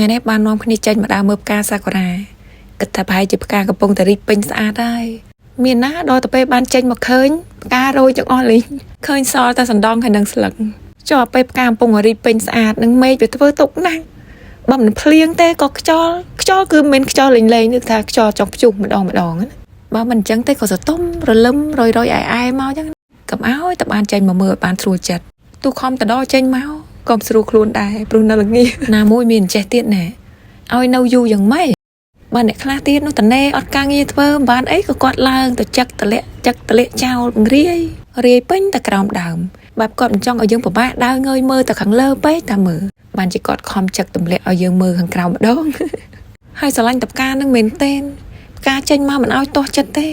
ថ្ងៃនេះបាននាំគ្នាចេញមកដើរមើលផ្កាសាគុរ៉ាគិតថាប្រហែលជាផ្កាកំពុងតែរីកពេញស្អាតហើយមានណាដល់ទៅពេលបានចេញមកឃើញផ្ការយទាំងអស់លេងឃើញសល់តែសណ្ដងហើយនឹងស្លឹកចុះពេលផ្កាកំពុងរីកពេញស្អាតនឹងមេឃវាធ្វើទុកណាស់បើមិនភ្លៀងទេក៏ខ្យល់គឺមិនខ្យល់លេងនេះថាខ្យល់ចង់ព្យុះម្ដងណាបើមិនអញ្ចឹងទេក៏សតុំរលឹមរយអែមកអញ្ចឹងកុំឲ្យតែបានចេញមកមើលបានស្រួលចិត្តទូខំតដចេញមកក៏ស្រួលខ្លួនដែរព្រោះនៅល្ងាចណាមួយមានចេះទៀតណែឲ្យនៅយូរយ៉ាងម៉េចបើអ្នកខ្លះទៀតនោះតណែអត់ការងារធ្វើមិនបានអីក៏គាត់ឡើងទៅចឹកតលាក់ចោលបង្រាយពេញតែក្រោមដើមបែបគាត់មិនចង់ឲ្យយើងពិបាកដើរងើយមើលតែខាងលើពេកតែមើលបានជាគាត់ខំចឹកទម្លាក់ឲ្យយើងមើលខាងក្រោមម្ដងហើយស្រឡាញ់តផ្កានឹងមែនទេផ្កាចេញមកមិនឲ្យទាស់ចិត្តទេ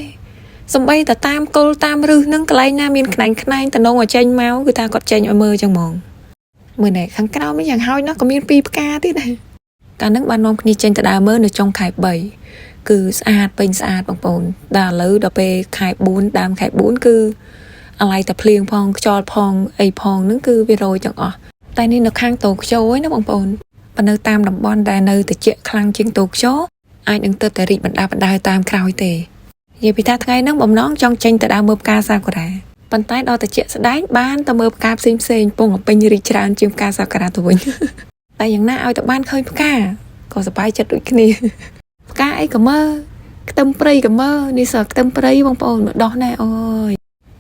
សំបីតែតាមគល់តាមរឹសនឹងកន្លែងណាមានខ្នែងតំណងឲ្យចេញមកគឺថាគាត់ចេញឲ្យមើលចឹងហ្មងមើលណែខាងក្រោមនេះយ៉ាងហោចណាស់ក៏មាន2ផ្កាទៀតដែរកាលហ្នឹងបាននាំគ្នាចេញទៅដើរមើលនៅចុងខែ3គឺស្អាតពេញស្អាតបងប្អូនដល់ឥឡូវដល់ពេលខែ4ដើមខែ4គឺអាឡ័យតែភ្លៀងផងខ្យល់ផងអីផងហ្នឹងគឺវារយទាំងអស់តែនេះនៅខាងតូក្យូឯណាបងប្អូនបើនៅតាមតំបន់ដែលនៅត្រជាក់ខ្លាំងជាងតូក្យូអាចនឹងទៅតែរីកបណ្ដាតាមក្រោយទេនិយាយពីថាថ្ងៃហ្នឹងបំណងចង់ចេញទៅដើរមើលផ្កាសាគុរ៉ាប៉ុន្តែដល់ត្រជាក់ស្ដែងបានទៅមើលផ្កាផ្សេងពងពេញរីកច្រើនជាងផ្កាសាគុរ៉ាទៅវិញតែយ៉ាងណាឲ្យតែបានឃើញផ្កាក៏សប្បាយចិត្តដូចគ្នាផ្កាអីក៏មើលខ្ទឹមព្រៃក៏មើលនេះសើខ្ទឹមព្រៃបងប្អូនមកដោះណែអើយ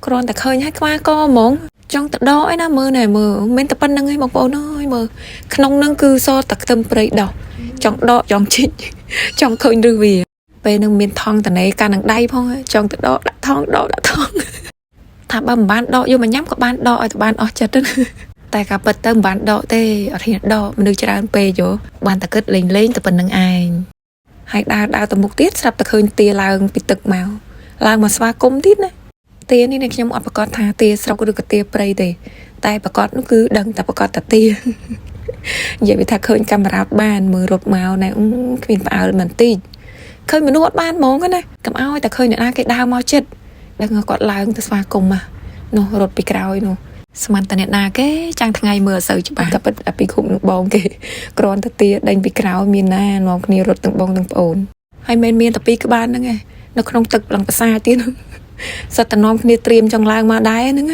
គ្រាន់តែឃើញហើយខ្វាកហ្មងចង់ទៅដកឯណាមើលណែមើលមិនតែប៉ុណ្្នឹងឯងបងប្អូនអើយមើលក្នុងនឹងគឺសតែខ្ទឹមព្រៃដោះចង់ដកចង់ជីកចង់ឃើញឬវាពេលនឹងមានថងតណេកានឹងដៃផងចង់ទៅដកដាក់ថងថាបើមិនបានដកយកមកញ៉ាំក៏បានដកឲ្យតែបានអស់ចិត្តតែការពិតទៅមិនបានដកទេអត់ហ៊ានដកមនុស្សច្រើនពេកយោបានតែគិតលេងតែប៉ុណ្្នឹងឯងហើយដើរទៅមុខទៀតស្រាប់តែឃើញទាឡើងពីទឹកមកឡើងមកស្វាគមន៍ទៀតណាទានេះខ្ញុំអត់ប្រកាសថាទាស្រុកឬក៏ទាព្រៃទេតែប្រកាសនោះគឺដឹងតែប្រកាសតែទានិយាយថាឃើញកាមេរ៉ាបានមើលរត់មកណែគ្មានផ្អើលមិនតិចឃើញមនុស្សអត់បានហ្មងណាកុំឲ្យតែឃើញអ្នកណាគេដើរមកចិត្តដឹងគាត់ឡើងទៅស្វាគមន៍នោះរត់ពីក្រោយនោះស្មានតអ្នកណាគេចាំងថ្ងៃមើលអត់សូវច្បាស់តែពិតពីគុំនឹងបងគេគ្រាន់តែទាដេញពីក្រោយមានណានាំគ្នារត់ទាំងបងទាំងប្អូនហើយមិនមានតែពីក្បាលហ្នឹងឯងនៅក្នុងទឹកឡងភាសាទៀតសិតតែនាំគ្នាត្រៀមចង់ឡើងមកដែរហ្នឹង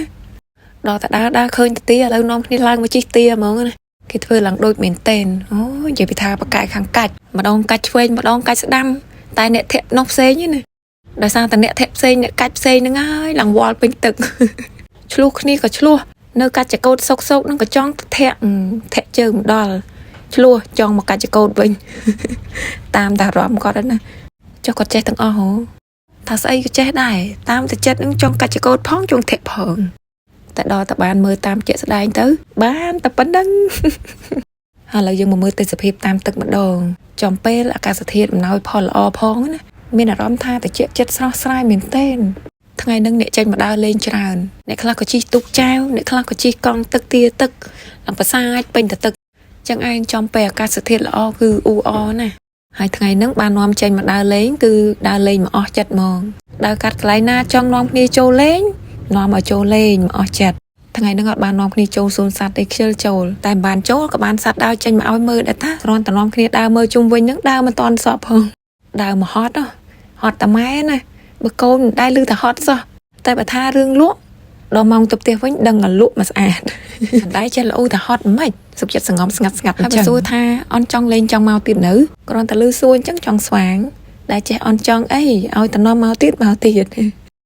ដល់តែដើរឃើញទាឥឡូវនាំគ្នាឡើងមកជិះទាហ្មងណាគេធ្វើឡើងដូចមែនតែនអូយនិយាយពីថាបកែខាងកាច់ម្ដងកាច់ឆ្វេងម្ដងកាច់ស្ដាំតែអ្នកធាក់នោះផ្សេងណាដោយសារតែអ្នកធាក់ផ្សេងអ្នកកាច់ផ្សេងហ្នឹងហើយឡើងវល់ពេញទឹកឆ្លោះគ្នាក៏ឆ្លោះនៅកាច់ចកោតសុកហ្នឹងក៏ចង់ធាក់ជើងម្ដល់ឆ្លោះចង់មកកាច់ចកោតវិញតាមតារំគាត់ណាចុះគាត់ចេះទាំងអស់ហ៎ថាស្អីក៏ចេះដែរតាមតែចិត្តនឹងចង់កាច់ចកោតផងចង់ធាក់ផងតែដល់តែបានមើលតាមជាក់ស្ដែងទៅបានតែប៉ុណ្្នឹងឥឡូវយើងមកមើលទេសភាពតាមទឹកម្ដងចំពេលអាកាសធាតុអំណោយផលល្អផងណាមានអារម្មណ៍ថាត្រជាក់ចិត្តស្រស់ស្រាយមែនទែនថ្ងៃហ្នឹងអ្នកចេញមកដើរលេងច្រើនអ្នកខ្លះក៏ជិះទូកចែវអ្នកខ្លះក៏ជិះកង់ទឹកទាទឹកឡើងប្រសាចពេញទៅទឹកចឹងឯងចំពេលអាកាសធាតុល្អគឺអ៊ូអណាហើយថ្ងៃហ្នឹងបាននាំចេញមកដើរលេងគឺដើរលេងមកអស់ចិត្តហ្មងដើរកាត់កន្លែងណាចង់នាំគ្នាចូលលេងនាំឲ្យចូលលេងមកអស់ចិត្តថ្ងៃហ្នឹងអត់បាននាំគ្នាចូលសួនសត្វអីខ្ជិលចូលតែមិនបានចូលក៏បានសត្វដើរចេញមកឲ្យមើលដែរតាគ្រាន់តែនាំគ្នាដើរមើលជុំវិញហ្នឹងដើរមិនតាន់សក់ផងដើរមកហត់តែម៉ែណាបើកូនមិនដែលឮតែហត់សោះតែបើថារឿងលក់ដល់ម៉ោងទៅផ្ទះវិញដឹងតែលក់មកស្អាតមិនដែលចេះល្អតែហត់មិនសុខចិត្តសងំស្ងាត់ហើយបើសួរថាអន់ចង់លេងចង់មកទៀតនៅគ្រាន់តែឮសួរអញ្ចឹងចង់ស្វាងដែលចេះអន់ចង់អីឲ្យតែនាំមកទៀត